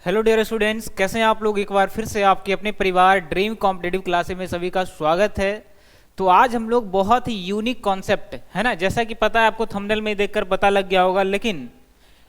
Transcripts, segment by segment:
Hello dear students, कैसे हैं आप लोग। एक बार फिर से आपके अपने परिवार ड्रीम कॉम्पिटिटिव क्लासेस में सभी का स्वागत है। तो आज हम लोग बहुत ही यूनिक कॉन्सेप्ट है ना, जैसा कि पता है आपको, थंबनेल में देखकर पता लग गया होगा, लेकिन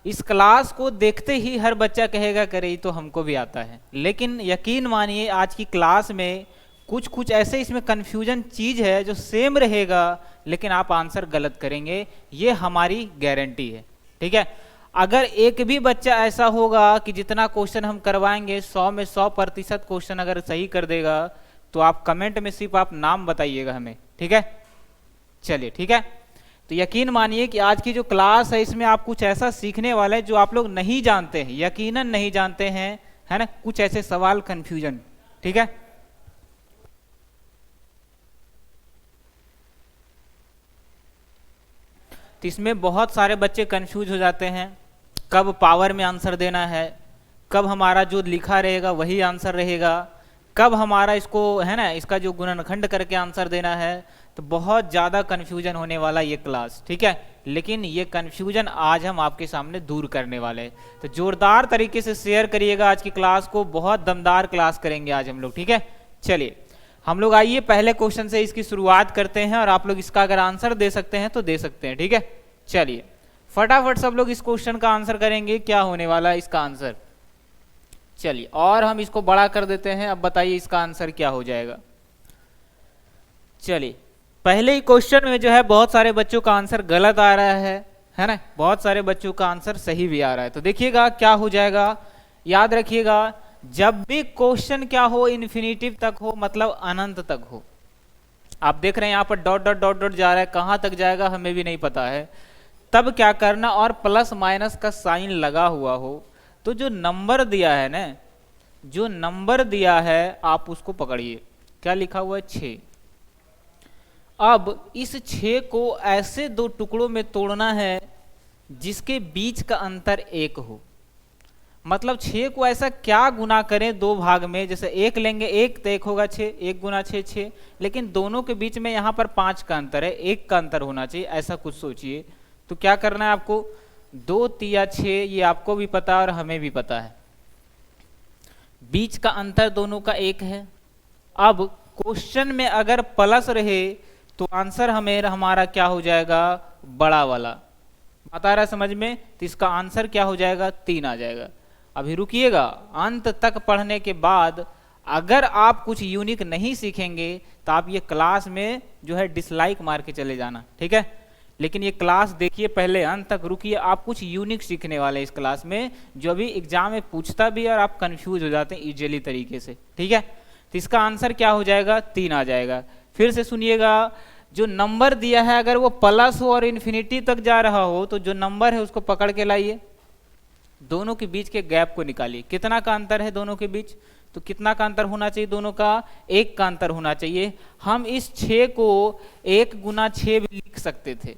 इस क्लास को देखते ही हर बच्चा कहेगा करे ये तो हमको भी आता है। लेकिन यकीन मानिए आज की क्लास में कुछ कुछ ऐसे इसमें कन्फ्यूजन चीज है जो सेम रहेगा, लेकिन आप आंसर गलत करेंगे, ये हमारी गारंटी है। ठीक है, अगर एक भी बच्चा ऐसा होगा कि जितना क्वेश्चन हम करवाएंगे 100 में 100% क्वेश्चन अगर सही कर देगा, तो आप कमेंट में सिर्फ आप नाम बताइएगा हमें। ठीक है, चलिए ठीक है। तो यकीन मानिए कि आज की जो क्लास है इसमें आप कुछ ऐसा सीखने वाले हैं जो आप लोग नहीं जानते हैं, यकीनन नहीं जानते हैं, है ना। कुछ ऐसे सवाल कंफ्यूजन, ठीक है। तो इसमें बहुत सारे बच्चे कंफ्यूज हो जाते हैं, कब पावर में आंसर देना है, कब हमारा जो लिखा रहेगा वही आंसर रहेगा, कब हमारा इसको है ना इसका जो गुणनखंड करके आंसर देना है। तो बहुत ज़्यादा कन्फ्यूजन होने वाला ये क्लास, ठीक है। लेकिन ये कन्फ्यूजन आज हम आपके सामने दूर करने वाले हैं। तो जोरदार तरीके से शेयर करिएगा आज की क्लास को, बहुत दमदार क्लास करेंगे आज हम लोग, ठीक है। चलिए हम लोग आइए पहले क्वेश्चन से इसकी शुरुआत करते हैं, और आप लोग इसका अगर आंसर दे सकते हैं तो दे सकते हैं, ठीक है। चलिए फटाफट सब लोग इस क्वेश्चन का आंसर करेंगे, क्या होने वाला है इसका आंसर। चलिए और हम इसको बड़ा कर देते हैं, अब बताइए इसका आंसर क्या हो जाएगा। चलिए पहले ही क्वेश्चन में जो है बहुत सारे बच्चों का आंसर गलत आ रहा है ना, बहुत सारे बच्चों का आंसर सही भी आ रहा है। तो देखिएगा क्या हो जाएगा, याद रखिएगा जब भी क्वेश्चन क्या हो इन्फिनिटिव तक हो, मतलब अनंत तक हो। आप देख रहे हैं यहाँ पर डॉट डॉट डॉट डॉट जा रहा है, कहां तक जाएगा हमें भी नहीं पता है। तब क्या करना, और प्लस माइनस का साइन लगा हुआ हो, तो जो नंबर दिया है ना, जो नंबर दिया है आप उसको पकड़िए। क्या लिखा हुआ है, 6। अब इस 6 को ऐसे दो टुकड़ों में तोड़ना है जिसके बीच का अंतर 1 हो। मतलब 6 को ऐसा क्या गुना करें दो भाग में, जैसे 1 लेंगे 1 तो 1 होगा 6, 1 गुना 6 6, लेकिन दोनों के बीच में यहाँ पर 5 का अंतर है, 1 का अंतर होना चाहिए, ऐसा कुछ सोचिए। तो क्या करना है आपको, 2 तिया 6, ये आपको भी पता है और हमें भी पता है, बीच का अंतर दोनों का 1 है। अब क्वेश्चन में अगर प्लस रहे तो आंसर हमें हमारा क्या हो जाएगा, बड़ा वाला। बात आ रहा है समझ में। तो इसका आंसर क्या हो जाएगा, 3 आ जाएगा। अभी रुकिएगा, अंत तक पढ़ने के बाद अगर आप कुछ यूनिक नहीं सीखेंगे तो आप ये क्लास में जो है डिसलाइक मार के चले जाना, ठीक है। लेकिन ये क्लास देखिए पहले, अंत तक रुकिए, आप कुछ यूनिक सीखने वाले इस क्लास में, जो अभी एग्जाम में पूछता भी है और आप कंफ्यूज हो जाते हैं इजीली तरीके से, ठीक है। तो इसका आंसर क्या हो जाएगा, 3 आ जाएगा। फिर से सुनिएगा, जो नंबर दिया है अगर वो प्लस हो और इन्फिनिटी तक जा रहा हो, तो जो नंबर है उसको पकड़ के लाइए, दोनों के बीच के गैप को निकालिए। कितना का अंतर है दोनों के बीच, तो कितना का अंतर होना चाहिए दोनों का, 1 का अंतर होना चाहिए। हम इस 6 को 1 गुना 6 भी लिख सकते थे,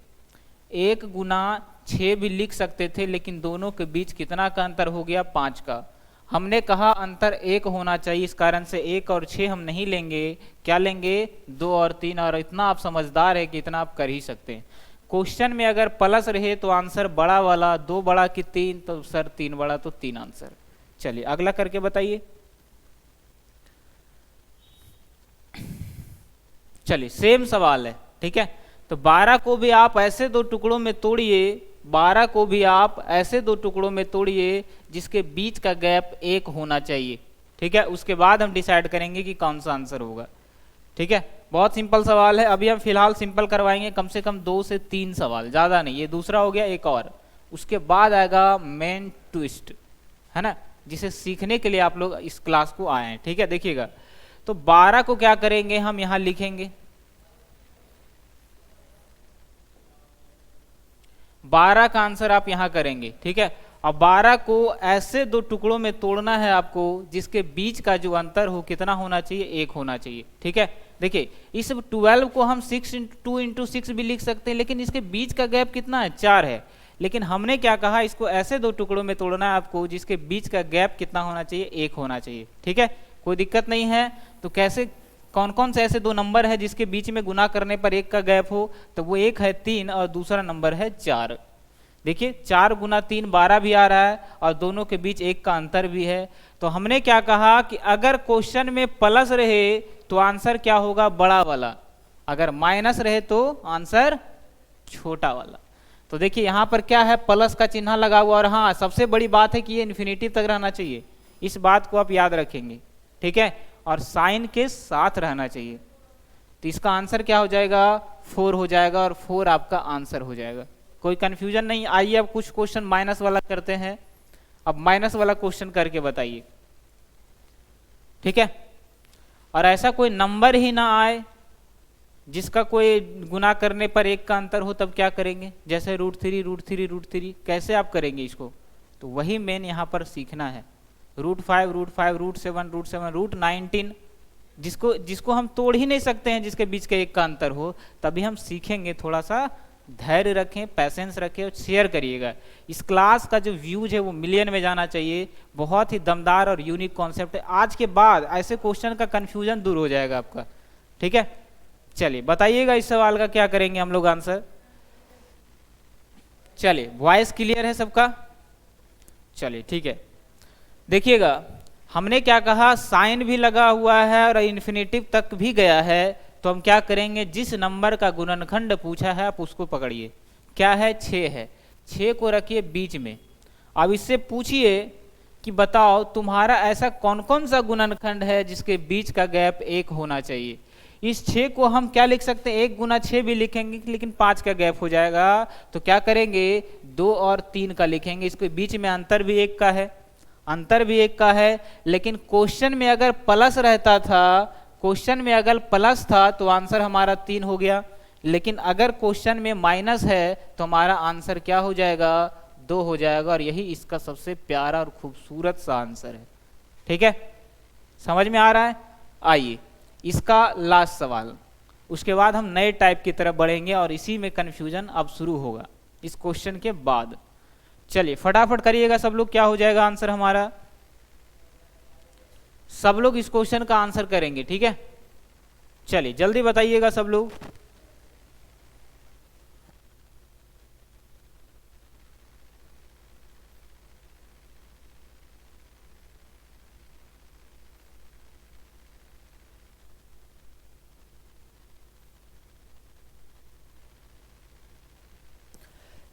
1 गुना 6 भी लिख सकते थे, लेकिन दोनों के बीच कितना का अंतर हो गया, 5 का। हमने कहा अंतर 1 होना चाहिए, इस कारण से 1 और 6 हम नहीं लेंगे, क्या लेंगे, 2 और 3। और इतना आप समझदार है कि इतना आप कर ही सकते हैं। क्वेश्चन में अगर प्लस रहे तो आंसर बड़ा वाला, 2 बड़ा कि 3, तो सर 3 बड़ा, तो 3 आंसर। चलिए अगला करके बताइए। चलिए सेम सवाल है, ठीक है। तो 12 को भी आप ऐसे दो टुकड़ों में तोड़िए, 12 को भी आप ऐसे दो टुकड़ों में तोड़िए जिसके बीच का गैप 1 होना चाहिए, ठीक है। उसके बाद हम डिसाइड करेंगे कि कौन सा आंसर होगा, ठीक है। बहुत सिंपल सवाल है, अभी हम फिलहाल सिंपल करवाएंगे, कम से कम 2 से 3 सवाल, ज़्यादा नहीं। ये दूसरा हो गया, एक और, उसके बाद आएगा मेन ट्विस्ट, है ना, जिसे सीखने के लिए आप लोग इस क्लास को आए हैं, ठीक है। देखिएगा, तो 12 को क्या करेंगे, हम यहाँ लिखेंगे, 12 का आंसर आप यहां करेंगे, ठीक है। अब 12 को ऐसे दो टुकड़ों में तोड़ना है आपको जिसके बीच का जो अंतर हो कितना होना चाहिए, 1 होना चाहिए, ठीक है। देखिए इस 12 को हम 2 इंटू 6 भी लिख सकते हैं, लेकिन इसके बीच का गैप कितना है, 4 है। लेकिन हमने क्या कहा, इसको ऐसे दो टुकड़ों में तोड़ना है आपको जिसके बीच का गैप कितना होना चाहिए, 1 होना चाहिए, ठीक है। कोई दिक्कत नहीं है। तो कैसे, कौन कौन से ऐसे दो नंबर है जिसके बीच में गुना करने पर 1 का गैप हो, तो वो एक है 3 और दूसरा नंबर है 4। देखिए 4 गुना 3 12 भी आ रहा है और दोनों के बीच 1 का अंतर भी है। तो हमने क्या कहा कि अगर क्वेश्चन में प्लस रहे तो आंसर क्या होगा, बड़ा वाला, अगर माइनस रहे तो आंसर छोटा वाला। तो देखिए यहां पर क्या है, प्लस का चिन्ह लगा हुआ, और हाँ सबसे बड़ी बात है कि ये इन्फिनिटिव तक रहना चाहिए, इस बात को आप याद रखेंगे, ठीक है, और साइन के साथ रहना चाहिए। तो इसका आंसर क्या हो जाएगा, 4 हो जाएगा, और 4 आपका आंसर हो जाएगा। कोई कंफ्यूजन नहीं। आइए अब कुछ क्वेश्चन माइनस वाला करते हैं। अब माइनस वाला क्वेश्चन करके बताइए, ठीक है, और ऐसा कोई नंबर ही ना आए जिसका कोई गुना करने पर 1 का अंतर हो, तब क्या करेंगे, जैसे √3 √3 √3, कैसे आप करेंगे इसको, तो वही मेन यहाँ पर सीखना है। √5 √5 √7 √7 √19, जिसको हम तोड़ ही नहीं सकते हैं, जिसके बीच के 1 का अंतर हो, तभी हम सीखेंगे। थोड़ा सा धैर्य रखें, पैसेंस रखें और शेयर करिएगा। इस क्लास का जो व्यूज है वो मिलियन में जाना चाहिए। बहुत ही दमदार और यूनिक कॉन्सेप्ट है। आज के बाद ऐसे क्वेश्चन का कंफ्यूजन दूर हो जाएगा आपका, ठीक है। चलिए बताइएगा इस सवाल का क्या करेंगे हम लोग आंसर। चलिए वॉइस क्लियर है सबका, चलिए ठीक है। देखिएगा हमने क्या कहा, साइन भी लगा हुआ है और इन्फिनिटिव तक भी गया है, तो हम क्या करेंगे, जिस नंबर का गुणनखंड पूछा है आप उसको पकड़िए। क्या है, 6 है, 6 को रखिए बीच में। अब इससे पूछिए कि बताओ तुम्हारा ऐसा कौन कौन सा गुणनखंड है जिसके बीच का गैप 1 होना चाहिए। इस 6 को हम क्या लिख सकते हैं, 1 गुना 6 भी लिखेंगे, लेकिन 5 का गैप हो जाएगा, तो क्या करेंगे, 2 और 3 का लिखेंगे। इसके बीच में अंतर भी 1 का है, अंतर भी 1 का है, लेकिन क्वेश्चन में अगर प्लस रहता था, क्वेश्चन में अगर प्लस था तो आंसर हमारा 3 हो गया, लेकिन अगर क्वेश्चन में माइनस है तो हमारा आंसर क्या हो जाएगा, 2 हो जाएगा। और यही इसका सबसे प्यारा और खूबसूरत सा आंसर है, ठीक है, समझ में आ रहा है। आइए इसका लास्ट सवाल, उसके बाद हम नए टाइप की तरफ बढ़ेंगे और इसी में कंफ्यूजन अब शुरू होगा इस क्वेश्चन के बाद। चलिए फटाफट करिएगा सब लोग, क्या हो जाएगा आंसर हमारा। सब लोग इस क्वेश्चन का आंसर करेंगे, ठीक है, चलिए जल्दी बताइएगा सब लोग।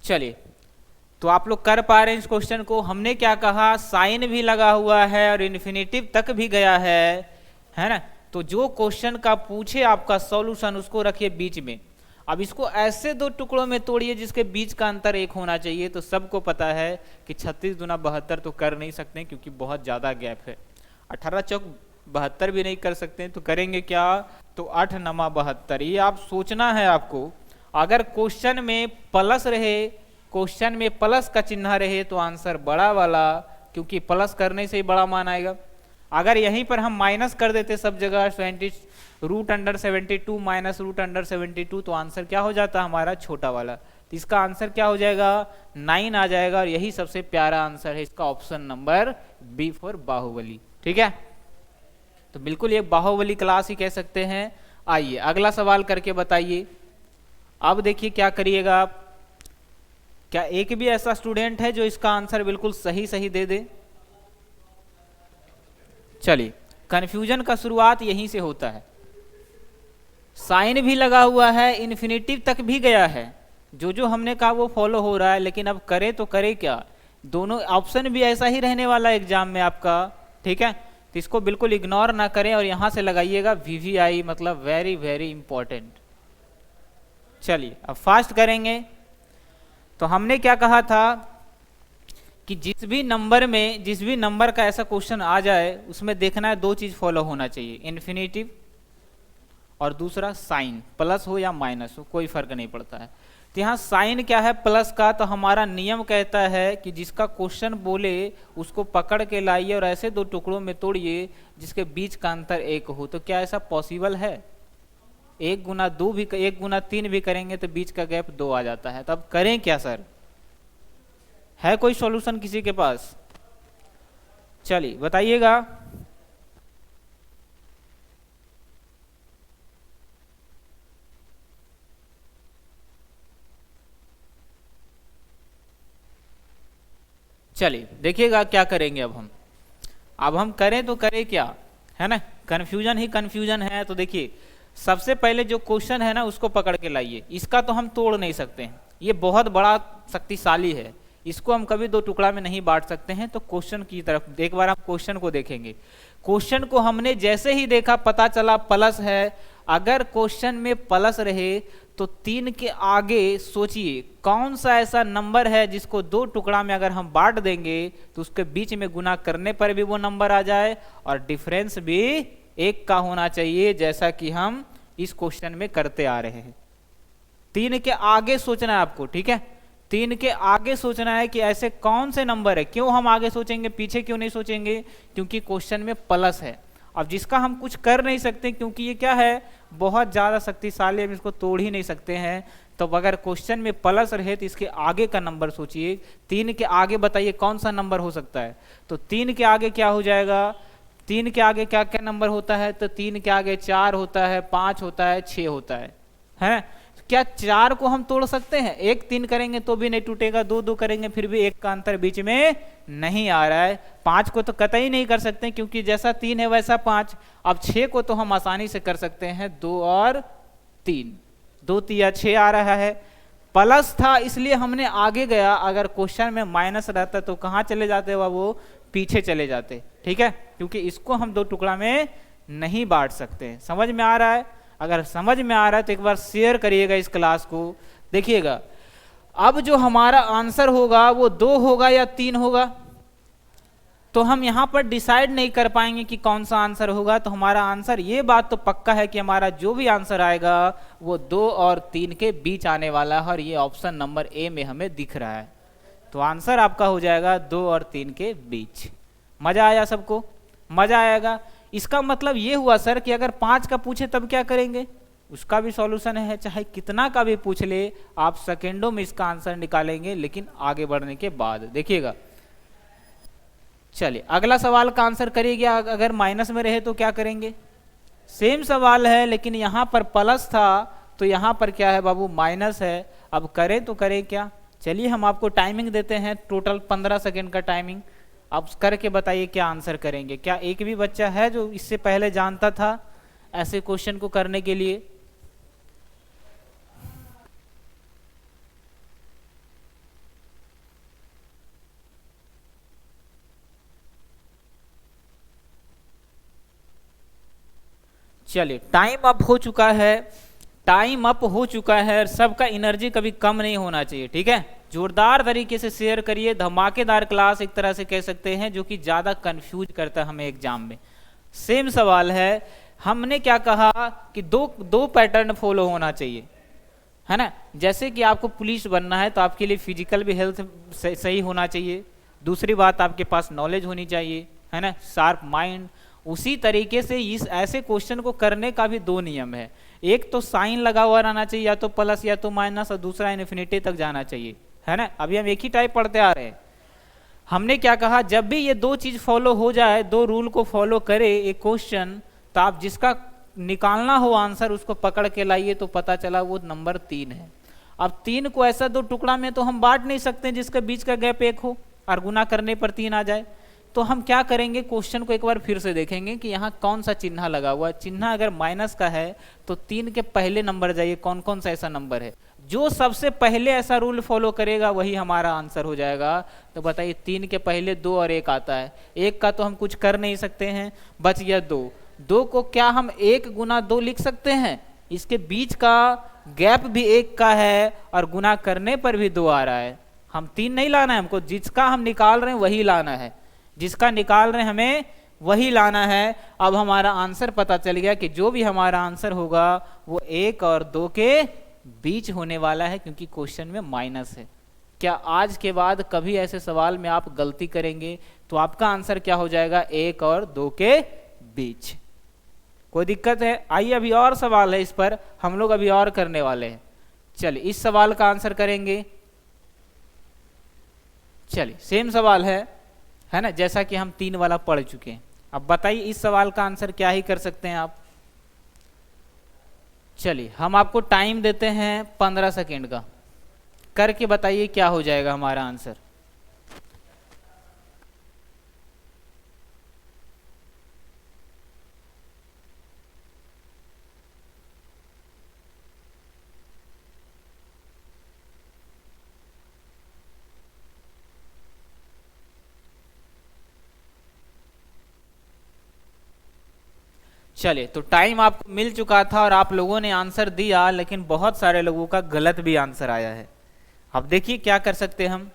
चलिए तो आप लोग कर पा रहे हैं इस क्वेश्चन को। हमने क्या कहा, साइन भी लगा हुआ है और इन्फिनिटिव तक भी गया है ना। तो जो क्वेश्चन का पूछे आपका सॉल्यूशन उसको रखिए बीच में। अब इसको ऐसे 2 टुकड़ों में तोड़िए जिसके बीच का अंतर 1 होना चाहिए। तो सबको पता है कि 36 दूना 72 तो कर नहीं सकते क्योंकि बहुत ज्यादा गैप है। 18 चौक 72 भी नहीं कर सकते, तो करेंगे क्या, तो 8 नमा 72। ये आप सोचना है आपको। अगर क्वेश्चन में प्लस रहे, क्वेश्चन में प्लस का चिन्ह रहे तो आंसर बड़ा वाला, क्योंकि प्लस करने से ही बड़ा मान आएगा। अगर यहीं पर हम माइनस कर देते सब जगह, √72 माइनस √72, तो आंसर क्या हो जाता हमारा, छोटा वाला। तो इसका आंसर क्या हो जाएगा, 9 आ जाएगा। और यही सबसे प्यारा आंसर है इसका, option number B for Baahubali, ठीक है। तो बिल्कुल ये बाहुबली क्लास ही कह सकते हैं। आइए अगला सवाल करके बताइए। अब देखिए क्या करिएगा आप, क्या एक भी ऐसा स्टूडेंट है जो इसका आंसर बिल्कुल सही सही दे दे। चलिए कंफ्यूजन का शुरुआत यहीं से होता है। साइन भी लगा हुआ है, इन्फिनिटिव तक भी गया है, जो हमने कहा वो फॉलो हो रहा है, लेकिन अब करे तो करे क्या। दोनों ऑप्शन भी ऐसा ही रहने वाला एग्जाम में आपका, ठीक है। तो इसको बिल्कुल इग्नोर ना करें और यहां से लगाइएगा VVI, मतलब वेरी वेरी इंपॉर्टेंट। चलिए अब फास्ट करेंगे। तो हमने क्या कहा था कि जिस भी नंबर का ऐसा क्वेश्चन आ जाए उसमें देखना है 2 चीज फॉलो होना चाहिए, इन्फिनिटिव और दूसरा साइन, प्लस हो या माइनस हो कोई फर्क नहीं पड़ता है। तो यहाँ साइन क्या है, प्लस का। तो हमारा नियम कहता है कि जिसका क्वेश्चन बोले उसको पकड़ के लाइए और ऐसे 2 टुकड़ों में तोड़िए जिसके बीच का अंतर 1 हो। तो क्या ऐसा पॉसिबल है, 1 गुना 2 भी, 1 गुना 3 भी करेंगे तो बीच का गैप 2 आ जाता है। तब करें क्या सर, है कोई सॉल्यूशन किसी के पास, चलिए बताइएगा। चलिए देखिएगा क्या करेंगे अब हम करें तो करें क्या, है ना, कन्फ्यूजन ही कन्फ्यूजन है। तो देखिए सबसे पहले जो क्वेश्चन है ना उसको पकड़ के लाइए, इसका तो हम तोड़ नहीं सकते हैं, ये बहुत बड़ा शक्तिशाली है, इसको हम कभी दो टुकड़ा में नहीं बांट सकते हैं। तो क्वेश्चन की तरफ एक बार आप क्वेश्चन को देखेंगे, क्वेश्चन को हमने जैसे ही देखा पता चला प्लस है। अगर क्वेश्चन में प्लस रहे तो 3 के आगे सोचिए कौन सा ऐसा नंबर है जिसको दो टुकड़ा में अगर हम बांट देंगे तो उसके बीच में गुना करने पर भी वो नंबर आ जाए और डिफरेंस भी 1 का होना चाहिए, जैसा कि हम इस क्वेश्चन में करते आ रहे हैं। 3 के आगे सोचना है आपको, ठीक है, 3 के आगे सोचना है कि ऐसे कौन से नंबर है। क्यों हम आगे सोचेंगे, पीछे क्यों नहीं सोचेंगे, क्योंकि क्वेश्चन में प्लस है। अब जिसका हम कुछ कर नहीं सकते क्योंकि ये क्या है, बहुत ज्यादा शक्तिशाली, हम इसको तोड़ ही नहीं सकते हैं। तो अगर क्वेश्चन में प्लस रहे तो इसके आगे का नंबर सोचिए, 3 के आगे बताइए कौन सा नंबर हो सकता है। तो 3 के आगे क्या हो जाएगा, 3 के आगे क्या क्या नंबर होता है, तो 3 के आगे 4 होता है, 5 होता है, 6 होता है। क्या 4 को हम तोड़ सकते हैं, 1 3 करेंगे तो भी नहीं टूटेगा, 2 2 करेंगे फिर भी 1 का अंतर बीच में नहीं आ रहा है। 5 को तो कतई नहीं कर सकते क्योंकि जैसा 3 है वैसा 5। अब 6 को तो हम आसानी से कर सकते हैं, 2 और 3, 2 3 6 आ रहा है। प्लस था इसलिए हमने आगे गया, अगर क्वेश्चन में माइनस रहता तो कहाँ चले जाते वो पीछे चले जाते, ठीक है, क्योंकि इसको हम दो टुकड़ा में नहीं बांट सकते। समझ में आ रहा है, अगर समझ में आ रहा है तो एक बार शेयर करिएगा इस क्लास को। देखिएगा अब जो हमारा आंसर होगा वो 2 होगा या 3 होगा, तो हम यहां पर डिसाइड नहीं कर पाएंगे कि कौन सा आंसर होगा। तो हमारा आंसर, ये बात तो पक्का है कि हमारा जो भी आंसर आएगा वो 2 और 3 के बीच आने वाला है, और ये ऑप्शन नंबर ए में हमें दिख रहा है। तो आंसर आपका हो जाएगा 2 और 3 के बीच। मजा आया सबको, मजा आएगा। इसका मतलब ये हुआ सर कि अगर 5 का पूछे तब क्या करेंगे, उसका भी सॉल्यूशन है, चाहे कितना का भी पूछ ले आप सेकेंडों में इसका आंसर निकालेंगे, लेकिन आगे बढ़ने के बाद। देखिएगा चलिए अगला सवाल का आंसर करिएगा, अगर माइनस में रहे तो क्या करेंगे। सेम सवाल है लेकिन यहां पर प्लस था तो यहां पर क्या है बाबू, माइनस है। अब करें तो करें क्या, चलिए हम आपको टाइमिंग देते हैं, टोटल 15 सेकेंड का टाइमिंग। आप करके बताइए क्या आंसर करेंगे। क्या एक भी बच्चा है जो इससे पहले जानता था ऐसे क्वेश्चन को करने के लिए। चलिए टाइम अप हो चुका है, टाइम अप हो चुका है। सबका एनर्जी कभी कम नहीं होना चाहिए, ठीक है, जोरदार तरीके से शेयर करिए। धमाकेदार क्लास एक तरह से कह सकते हैं, जो कि ज्यादा कंफ्यूज करता है हमें एग्जाम में। सेम सवाल है, हमने क्या कहा कि दो पैटर्न फॉलो होना चाहिए, है ना। जैसे कि आपको पुलिस बनना है तो आपके लिए फिजिकल भी हेल्थ सही होना चाहिए, दूसरी बात आपके पास नॉलेज होनी चाहिए, है ना, शार्प माइंड। उसी तरीके से इस ऐसे क्वेश्चन को करने का भी 2 नियम है, एक तो साइन लगा हुआ रहना चाहिए, या तो प्लस या तो माइनस, और दूसरा इन्फिनिटी तक जाना चाहिए, है ना। अभी हम एक ही टाइप पढ़ते आ रहे हैं। हमने क्या कहा, जब भी ये 2 चीज फॉलो हो जाए, 2 रूल को फॉलो करे एक क्वेश्चन, तो आप जिसका निकालना हो आंसर उसको पकड़ के लाइए। तो पता चला वो नंबर 3 है। अब 3 को ऐसा 2 टुकड़ा में तो हम बांट नहीं सकते जिसके बीच का गैप 1 हो और गुना करने पर 3 आ जाए। तो हम क्या करेंगे, क्वेश्चन को एक बार फिर से देखेंगे कि यहाँ कौन सा चिन्ह लगा हुआ है। चिन्ह अगर माइनस का है तो 3 के पहले नंबर जाइए, कौन कौन सा ऐसा नंबर है। जो सबसे पहले ऐसा रूल फॉलो करेगा वही हमारा आंसर हो जाएगा। तो बताइए 3 के पहले 2 और 1 आता है, 1 का तो हम कुछ कर नहीं सकते हैं, बच गया 2। 2 को क्या हम 1 गुना 2 लिख सकते हैं, इसके बीच का गैप भी 1 का है और गुना करने पर भी 2 आ रहा है। हम 3 नहीं लाना है, हमको जिसका हम निकाल रहे हैं वही लाना है, जिसका निकाल रहे हैं हमें वही लाना है। अब हमारा आंसर पता चल गया कि जो भी हमारा आंसर होगा वो 1 और 2 के बीच होने वाला है, क्योंकि क्वेश्चन में माइनस है। क्या आज के बाद कभी ऐसे सवाल में आप गलती करेंगे तो आपका आंसर क्या हो जाएगा, 1 और 2 के बीच। कोई दिक्कत है? आइए अभी और सवाल है, इस पर हम लोग अभी और करने वाले हैं। चलिए इस सवाल का आंसर करेंगे। चलिए सेम सवाल है ना, जैसा कि हम 3 वाला पढ़ चुके हैं। अब बताइए इस सवाल का आंसर क्या ही कर सकते हैं आप। चलिए हम आपको टाइम देते हैं 15 सेकेंड का, करके बताइए क्या हो जाएगा हमारा आंसर। चलिए, तो टाइम आपको मिल चुका था और आप लोगों ने आंसर दिया, लेकिन बहुत सारे लोगों का गलत भी आंसर आया है। अब देखिए क्या कर सकते हैं हम।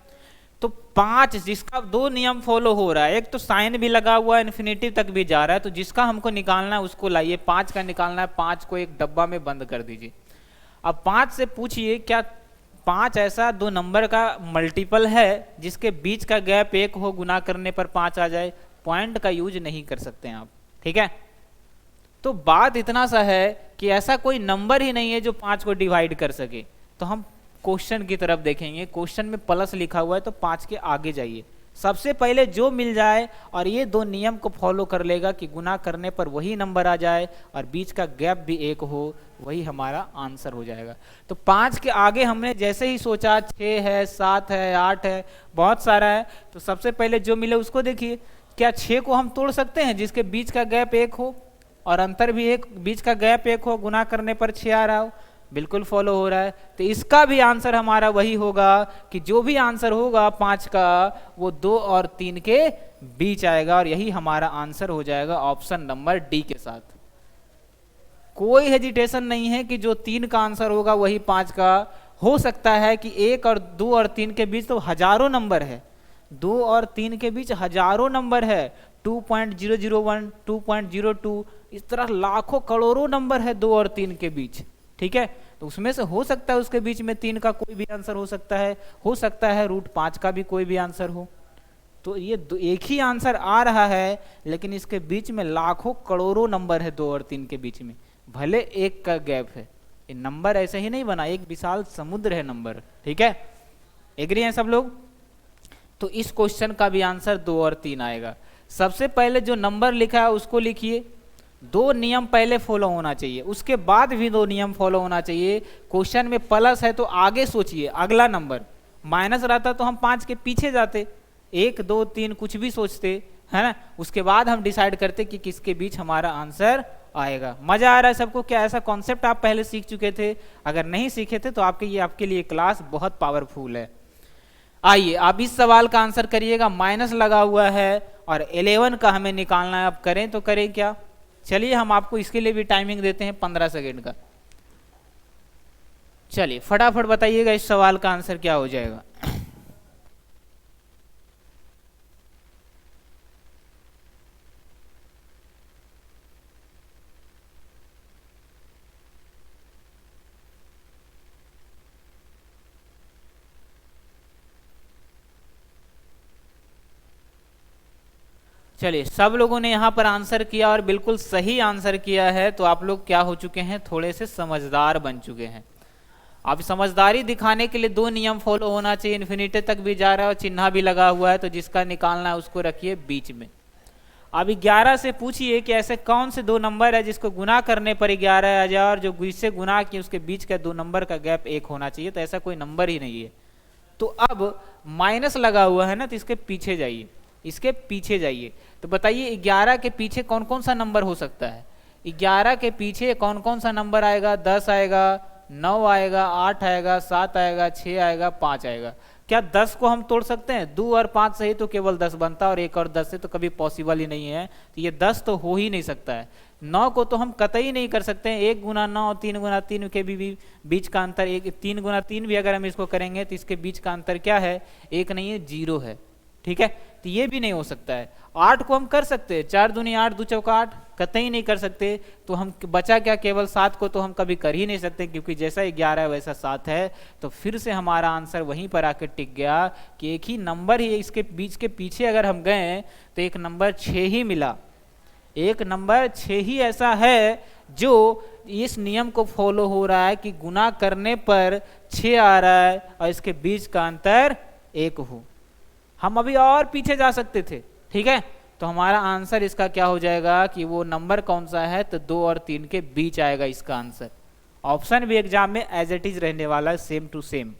तो 5 जिसका 2 नियम फॉलो हो रहा है, एक तो साइन भी लगा हुआ है, इन्फिनिटी तक भी जा रहा है, तो जिसका हमको निकालना है उसको लाइए। 5 का निकालना है, 5 को एक डब्बा में बंद कर दीजिए। अब 5 से पूछिए क्या 5 ऐसा 2 नंबर का मल्टीपल है जिसके बीच का गैप 1 हो, गुना करने पर 5 आ जाए। पॉइंट का यूज नहीं कर सकते हैं आप, ठीक है। तो बात इतना सा है कि ऐसा कोई नंबर ही नहीं है जो 5 को डिवाइड कर सके। तो हम क्वेश्चन की तरफ देखेंगे। क्वेश्चन में प्लस लिखा हुआ है, तो 5 के आगे जाइए। सबसे पहले जो मिल जाए और ये 2 नियम को फॉलो कर लेगा कि गुना करने पर वही नंबर आ जाए और बीच का गैप भी 1 हो, वही हमारा आंसर हो जाएगा। तो 5 के आगे हमने जैसे ही सोचा 6 है, 7 है, 8 है, बहुत सारा है, तो सबसे पहले जो मिले उसको देखिए। क्या 6 को हम तोड़ सकते हैं जिसके बीच का गैप 1 हो और अंतर भी 1, बीच का गैप 1 हो, गुना करने पर 6 आ रहा हो? बिल्कुल फॉलो हो रहा है। तो इसका भी आंसर हमारा वही होगा कि जो भी आंसर होगा 5 का, वो 2 और 3 के बीच आएगा, और यही हमारा आंसर हो जाएगा ऑप्शन नंबर डी के साथ। कोई हेजिटेशन नहीं है कि जो 3 का आंसर होगा वही 5 का हो सकता है। कि 1 और 2 और 3 के बीच तो हजारों नंबर है, 2 और 3 के बीच हजारों नंबर है, 2.001, 2.02, इस तरह लाखों करोड़ों नंबर है 2 और 3 के बीच, ठीक है। तो उसमें से हो सकता है उसके बीच में 3 का कोई भी आंसर हो सकता है √5 का भी कोई भी आंसर हो। तो ये एक ही आंसर आ रहा है, लेकिन इसके बीच में लाखों करोड़ों नंबर है 2 और 3 के बीच में, भले 1 का गैप है। ये नंबर ऐसे ही नहीं बना, एक विशाल समुद्र है नंबर, ठीक है। एग्री हैं सब लोग? तो इस क्वेश्चन का भी आंसर 2 और 3 आएगा। सबसे पहले जो नंबर लिखा है उसको लिखिए। 2 नियम पहले फॉलो होना चाहिए, उसके बाद भी 2 नियम फॉलो होना चाहिए। क्वेश्चन में प्लस है तो आगे सोचिए अगला नंबर, माइनस रहता तो हम 5 के पीछे जाते, 1 2 3 कुछ भी सोचते, है ना। उसके बाद हम डिसाइड करते कि किसके बीच हमारा आंसर आएगा। मजा आ रहा है सबको? क्या ऐसा कॉन्सेप्ट आप पहले सीख चुके थे? अगर नहीं सीखे थे तो आपके लिए क्लास बहुत पावरफुल है। आइए अब इस सवाल का आंसर करिएगा। माइनस लगा हुआ है और 11 का हमें निकालना है। अब करें तो करें क्या? चलिए हम आपको इसके लिए भी टाइमिंग देते हैं 15 सेकेंड का। चलिए फटाफट बताइएगा इस सवाल का आंसर क्या हो जाएगा। चलिए सब लोगों ने यहाँ पर आंसर किया और बिल्कुल सही आंसर किया है। तो आप लोग क्या हो चुके हैं? थोड़े से समझदार बन चुके हैं। अब समझदारी दिखाने के लिए 2 नियम फॉलो होना चाहिए। इन्फिनिटी तक भी जा रहा है और चिन्ह भी लगा हुआ है, तो जिसका निकालना है उसको रखिए बीच में। अब 11 से पूछिए कि ऐसे कौन से 2 नंबर है जिसको गुना करने पर 11 आ जाए और जो इससे गुना किए उसके बीच का 2 नंबर का गैप 1 होना चाहिए। तो ऐसा कोई नंबर ही नहीं है। तो अब माइनस लगा हुआ है ना, तो इसके पीछे जाइए, इसके पीछे जाइए। तो बताइए 11 के पीछे कौन कौन सा नंबर हो सकता है? 11 के पीछे कौन कौन सा नंबर आएगा? 10 आएगा, 9 आएगा, 8 आएगा, 7 आएगा, 6 आएगा, 5 आएगा। क्या 10 को हम तोड़ सकते हैं? 2 और 5 से ही तो केवल 10 बनता है, और 1 और 10 से तो कभी पॉसिबल ही नहीं है। तो ये 10 तो हो ही नहीं सकता है। 9 को तो हम कतई नहीं कर सकते हैं। 1 गुना 9, 3 गुना 3 के भी बीच का अंतर 1, 3 गुना 3 भी अगर हम इसको करेंगे तो इसके बीच का अंतर क्या है? 1 नहीं है, 0 है, ठीक है। तो ये भी नहीं हो सकता है। 8 को हम कर सकते हैं, 4 दूनी 8, 2 चौका 8, कतई नहीं कर सकते। तो हम बचा क्या? केवल 7 को तो हम कभी कर ही नहीं सकते, क्योंकि जैसा 11 है वैसा 7 है। तो फिर से हमारा आंसर वहीं पर आकर टिक गया कि एक ही नंबर ही इसके बीच के पीछे अगर हम गए तो एक नंबर 6 ही मिला। एक नंबर 6 ही ऐसा है जो इस नियम को फॉलो हो रहा है कि गुना करने पर 6 आ रहा है और इसके बीच का अंतर 1 हो। हम अभी और पीछे जा सकते थे, ठीक है। तो हमारा आंसर इसका क्या हो जाएगा कि वो नंबर कौन सा है? तो 2 और 3 के बीच आएगा इसका आंसर। ऑप्शन भी एग्जाम में एज इट इज रहने वाला है, सेम टू सेम।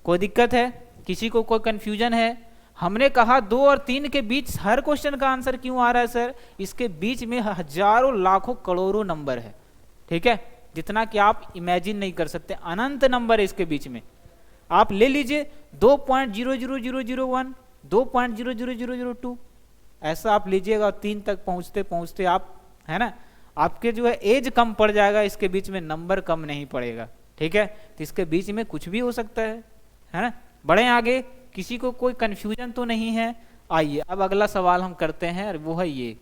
कोई दिक्कत है? किसी को कोई कंफ्यूजन है? हमने कहा 2 और 3 के बीच हर क्वेश्चन का आंसर क्यों आ रहा है सर? इसके बीच में हजारों लाखों करोड़ों नंबर है, ठीक है, जितना कि आप इमेजिन नहीं कर सकते। अनंत नंबर है इसके बीच में। आप ले लीजिए 2.00001, 2.00002, ऐसा आप लीजिएगा, 3 तक पहुंचते पहुंचते आप है ना। आपके जो है एज कम पड़ जाएगा, इसके बीच में नंबर कम नहीं पड़ेगा, ठीक है। तो इसके बीच में कुछ भी हो सकता है ना। बढ़े आगे, किसी को कोई कंफ्यूजन तो नहीं है। आइए अब अगला सवाल हम करते हैं, वो है ये,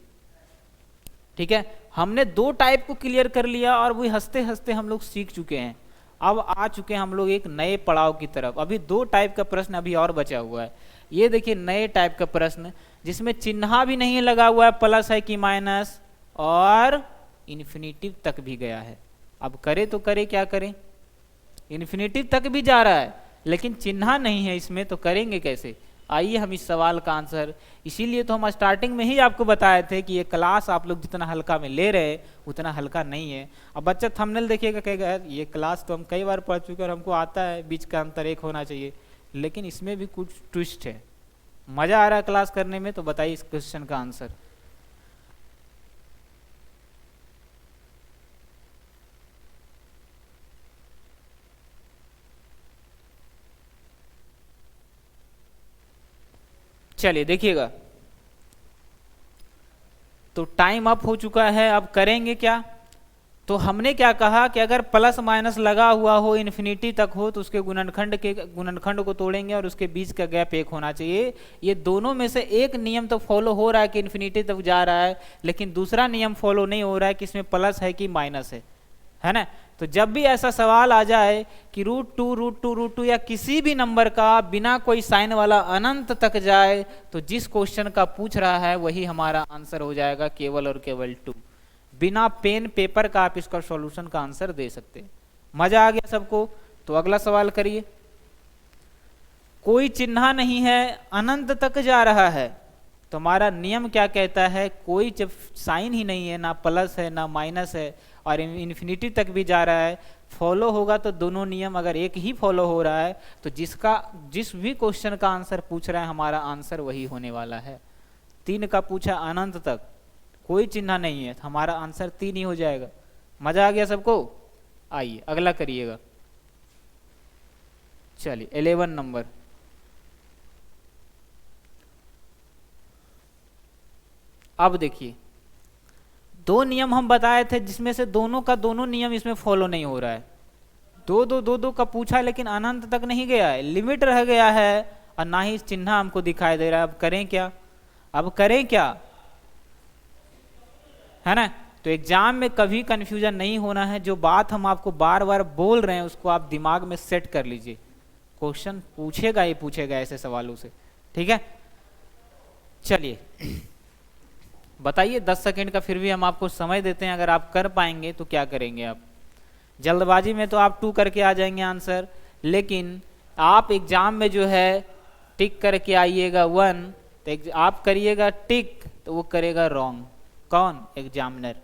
ठीक है। हमने दो टाइप को क्लियर कर लिया और वो हंसते हंसते हम लोग सीख चुके हैं। अब आ चुके हैं हम लोग एक नए पड़ाव की तरफ। अभी दो टाइप का प्रश्न अभी और बचा हुआ है। ये देखिए नए टाइप का प्रश्न जिसमें चिन्ह भी नहीं लगा हुआ है, प्लस है कि माइनस, और इन्फिनिटिव तक भी गया है। अब करे तो करे क्या करें, इन्फिनिटिव तक भी जा रहा है लेकिन चिन्ह नहीं है इसमें, तो करेंगे कैसे। आइए हम इस सवाल का आंसर, इसीलिए तो हम स्टार्टिंग में ही आपको बताए थे कि ये क्लास आप लोग जितना हल्का में ले रहे उतना हल्का नहीं है। अब बच्चा थंबनेल देखिएगा कहेगा ये क्लास तो हम कई बार पढ़ चुके और हमको आता है, बीच का अंतर एक होना चाहिए, लेकिन इसमें भी कुछ ट्विस्ट है। मजा आ रहा है क्लास करने में, तो बताइए इस क्वेश्चन का आंसर। चलिए देखिएगा, तो टाइम अप हो चुका है। अब करेंगे क्या, तो हमने क्या कहा कि अगर प्लस माइनस लगा हुआ हो, इन्फिनिटी तक हो, तो उसके गुणनखंड को तोड़ेंगे और उसके बीच का गैप एक होना चाहिए। ये दोनों में से एक नियम तो फॉलो हो रहा है कि इन्फिनिटी तक जा रहा है, लेकिन दूसरा नियम फॉलो नहीं हो रहा है कि इसमें प्लस है कि माइनस है ना। तो जब भी ऐसा सवाल आ जाए कि √2 या किसी भी नंबर का बिना कोई साइन वाला अनंत तक जाए, तो जिस क्वेश्चन का पूछ रहा है वही हमारा आंसर हो जाएगा, केवल और केवल 2। बिना पेन पेपर का आप इसका सॉल्यूशन का आंसर दे सकते हैं। मजा आ गया सबको। तो अगला सवाल करिए। कोई चिन्ह नहीं है, अनंत तक जा रहा है, तो हमारा नियम क्या कहता है, कोई जब साइन ही नहीं है, ना प्लस है ना माइनस है, और इन्फिनिटी तक भी जा रहा है, फॉलो होगा तो दोनों नियम अगर एक ही फॉलो हो रहा है, तो जिस भी क्वेश्चन का आंसर पूछ रहा है हमारा आंसर वही होने वाला है। 3 का पूछा अनंत तक, कोई चिन्ह नहीं है, तो हमारा आंसर 3 ही हो जाएगा। मजा आ गया सबको। आइए अगला करिएगा। चलिए 11 नंबर। अब देखिए, दो नियम हम बताए थे जिसमें से दोनों का दोनों नियम इसमें फॉलो नहीं हो रहा है। दो का पूछा लेकिन अनंत तक नहीं गया है, लिमिट रह गया है, और ना ही चिन्ह हमको दिखाई दे रहा है। अब करें क्या, है ना। तो एग्जाम में कभी कंफ्यूजन नहीं होना है। जो बात हम आपको बार बार बोल रहे हैं उसको आप दिमाग में सेट कर लीजिए। क्वेश्चन पूछेगा ही पूछेगा ऐसे सवालों से, ठीक है। चलिए बताइए, 10 सेकंड का फिर भी हम आपको समय देते हैं। अगर आप कर पाएंगे तो क्या करेंगे आप। जल्दबाजी में तो आप 2 करके आ जाएंगे आंसर, लेकिन आप एग्जाम में जो है टिक करके आइएगा 1, तो आप करिएगा टिक तो वो करेगा रॉन्ग। कौन, एग्जामिनर,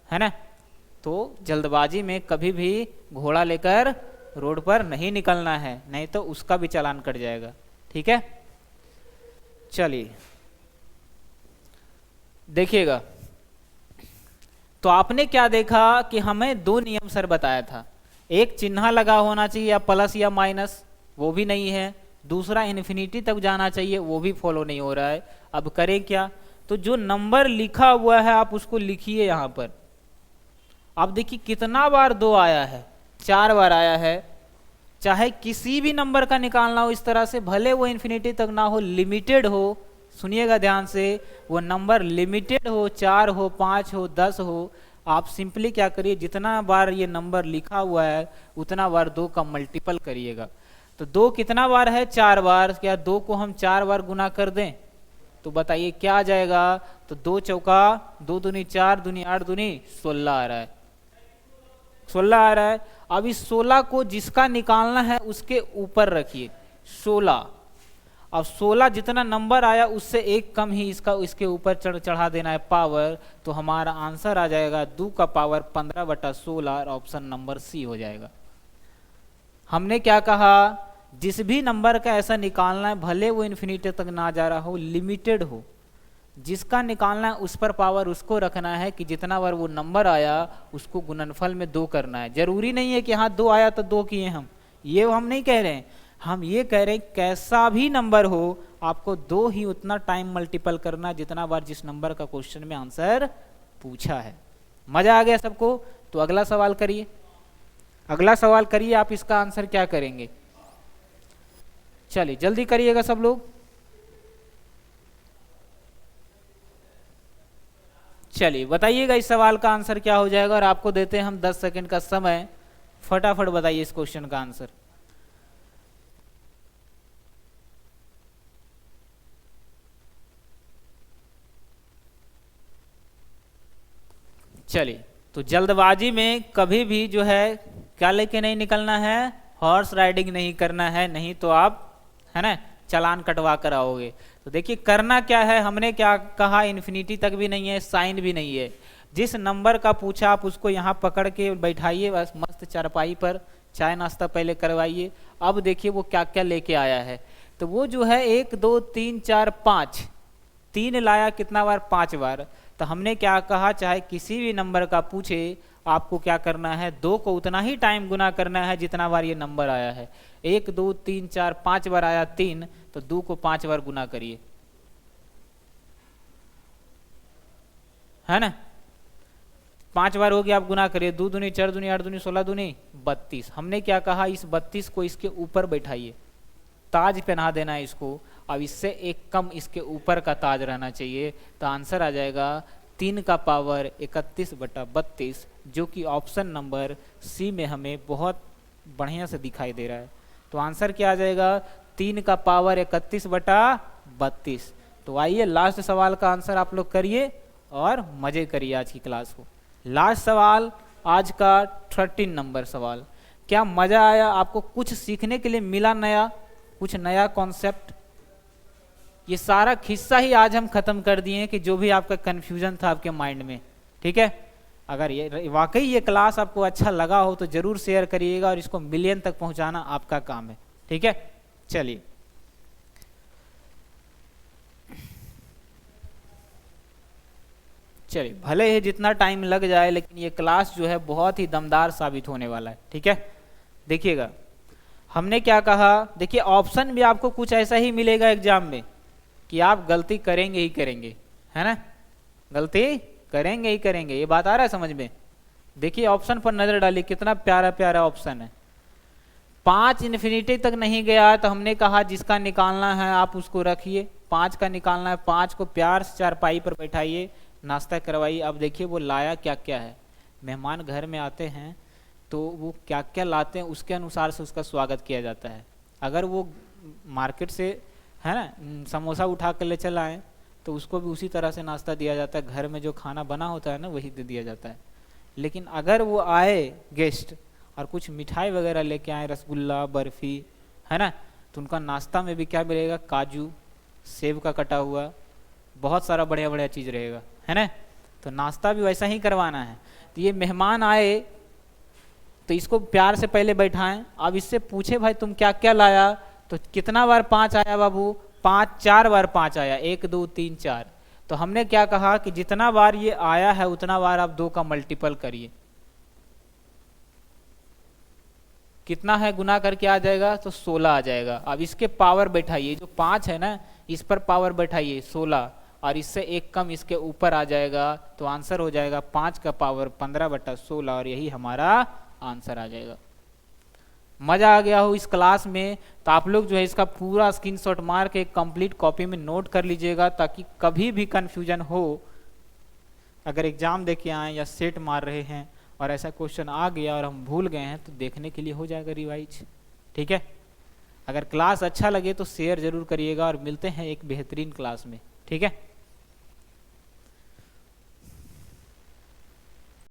है ना। तो जल्दबाजी में कभी भी घोड़ा लेकर रोड पर नहीं निकलना है, नहीं तो उसका भी चालान कट जाएगा, ठीक है। चलिए देखिएगा, तो आपने क्या देखा कि हमें 2 नियम सर बताया था। एक चिन्ह लगा होना चाहिए या प्लस या माइनस, वो भी नहीं है। दूसरा इन्फिनिटी तक जाना चाहिए, वो भी फॉलो नहीं हो रहा है। अब करें क्या, तो जो नंबर लिखा हुआ है आप उसको लिखिए यहाँ पर। अब देखिए कितना बार 2 आया है, 4 बार आया है। चाहे किसी भी नंबर का निकालना हो इस तरह से, भले वो इन्फिनिटी तक ना हो, लिमिटेड हो, सुनिएगा ध्यान से, वो नंबर लिमिटेड हो, 4 हो, 5 हो, 10 हो, आप सिंपली क्या करिए, जितना बार ये नंबर लिखा हुआ है उतना बार 2 का मल्टीपल करिएगा। तो 2 कितना बार है, 4 बार। क्या 2 को हम 4 बार गुना कर दें तो बताइए क्या आ जाएगा। तो 2 चौका 2 दूनी 4, दूनी 8, दूनी 16 आ रहा है, 16 आ रहा है। अब इस 16 को जिसका निकालना है उसके ऊपर रखिए 16। अब 16 जितना नंबर आया उससे एक कम ही इसके ऊपर चढ़ा देना है पावर, तो हमारा आंसर आ जाएगा 2 का पावर 15/16 और ऑप्शन नंबर सी हो जाएगा। हमने क्या कहा, जिस भी नंबर का ऐसा निकालना है, भले वो इन्फिनिटी तक ना जा रहा हो, लिमिटेड हो, जिसका निकालना है उस पर पावर उसको रखना है कि जितना बार वो नंबर आया उसको गुणनफल में 2 करना है। जरूरी नहीं है कि हाँ 2 आया तो 2 किए हम, ये हम नहीं कह रहे हैं। हम ये कह रहे हैं कैसा भी नंबर हो आपको 2 ही उतना टाइम मल्टीपल करना जितना बार जिस नंबर का क्वेश्चन में आंसर पूछा है। मजा आ गया सबको? तो अगला सवाल करिए, अगला सवाल करिए, आप इसका आंसर क्या करेंगे? चलिए जल्दी करिएगा सब लोग। चलिए बताइएगा इस सवाल का आंसर क्या हो जाएगा, और आपको देते हैं हम 10 सेकंड का समय, फटाफट बताइए इस क्वेश्चन का आंसर। चलिए, तो जल्दबाजी में कभी भी जो है क्या लेके नहीं निकलना है, हॉर्स राइडिंग नहीं करना है, नहीं तो आप है ना चालान कटवा कर आओगे। तो देखिए करना क्या है, हमने क्या कहा, इन्फिनिटी तक भी नहीं है, साइन भी नहीं है, जिस नंबर का पूछा आप उसको यहाँ पकड़ के बैठाइए, बस मस्त चारपाई पर चाय नाश्ता पहले करवाइए। अब देखिए वो क्या क्या लेके आया है। तो वो जो है 1 2 3 4 5, 3 लाया कितना बार? 5 बार। तो हमने क्या कहा, चाहे किसी भी नंबर का पूछे आपको क्या करना है, 2 को उतना ही टाइम गुना करना है जितना बार ये नंबर आया है। 1 2 3 4 5 बार आया 3, तो 2 को 5 बार गुना करिए, है ना। 5 बार हो गया, आप गुना करिए, 2 दूनी 4 दूनी 8 दूनी 16 दूनी 32। हमने क्या कहा, इस 32 को इसके ऊपर बैठाइए, ताज पहना देना है इसको। अब इससे एक कम इसके ऊपर का ताज रहना चाहिए। तो आंसर आ जाएगा 3 का पावर 31/32, जो कि ऑप्शन नंबर सी में हमें बहुत बढ़िया से दिखाई दे रहा है। तो आंसर क्या आ जाएगा, 3 का पावर 31/32। तो आइए लास्ट सवाल का आंसर आप लोग करिए और मजे करिए आज की क्लास को। लास्ट सवाल आज का 13 नंबर सवाल। क्या मजा आया? आपको कुछ सीखने के लिए मिला, नया कुछ नया कॉन्सेप्ट? ये सारा खिस्सा ही आज हम खत्म कर दिए कि जो भी आपका कंफ्यूजन था आपके माइंड में। ठीक है, अगर ये वाकई ये क्लास आपको अच्छा लगा हो तो जरूर शेयर करिएगा, और इसको मिलियन तक पहुंचाना आपका काम है। ठीक है, चलिए चलिए, भले ही जितना टाइम लग जाए, लेकिन ये क्लास जो है बहुत ही दमदार साबित होने वाला है। ठीक है, देखिएगा हमने क्या कहा, देखिए ऑप्शन भी आपको कुछ ऐसा ही मिलेगा एग्जाम में कि आप गलती करेंगे ही करेंगे, है ना, गलती करेंगे ही करेंगे। ये बात आ रहा है समझ में? देखिए ऑप्शन पर नजर डालिए, कितना प्यारा प्यारा ऑप्शन है। 5 इन्फिनिटी तक नहीं गया तो हमने कहा जिसका निकालना है आप उसको रखिए, 5 का निकालना है, 5 को प्यार से चारपाई पर बैठाइए, नाश्ता करवाइए। अब देखिए वो लाया क्या क्या है। मेहमान घर में आते हैं तो वो क्या क्या लाते हैं उसके अनुसार से उसका स्वागत किया जाता है। अगर वो मार्केट से है ना समोसा उठा कर ले चल आए तो उसको भी उसी तरह से नाश्ता दिया जाता है, घर में जो खाना बना होता है ना वही दे दिया जाता है। लेकिन अगर वो आए गेस्ट और कुछ मिठाई वगैरह लेके आए, रसगुल्ला बर्फी, है ना, तो उनका नाश्ता में भी क्या मिलेगा, काजू, सेब का कटा हुआ, बहुत सारा बढ़िया बढ़िया चीज़ रहेगा, है ना। तो नाश्ता भी वैसा ही करवाना है। तो ये मेहमान आए तो इसको प्यार से पहले बैठाएं। अब इससे पूछे भाई तुम क्या क्या लाया, तो कितना बार 5 आया बाबू, 4 बार 5 आया, 1 2 3 4। तो हमने क्या कहा कि जितना बार ये आया है उतना बार आप 2 का मल्टीपल करिए। कितना है गुना करके आ जाएगा, तो 16 आ जाएगा। अब इसके पावर बैठाइए, जो 5 है ना इस पर पावर बैठाइए 16, और इससे एक कम इसके ऊपर आ जाएगा, तो आंसर हो जाएगा 5 का पावर 15/16, और यही हमारा आंसर आ जाएगा। मजा आ गया हो इस क्लास में तो आप लोग जो है इसका पूरा स्क्रीनशॉट मार के कंप्लीट कॉपी में नोट कर लीजिएगा, ताकि कभी भी कंफ्यूजन हो, अगर एग्जाम दे के आए या सेट मार रहे हैं और ऐसा क्वेश्चन आ गया और हम भूल गए हैं तो देखने के लिए हो जाएगा रिवाइज। ठीक है, अगर क्लास अच्छा लगे तो शेयर जरूर करिएगा, और मिलते हैं एक बेहतरीन क्लास में। ठीक है।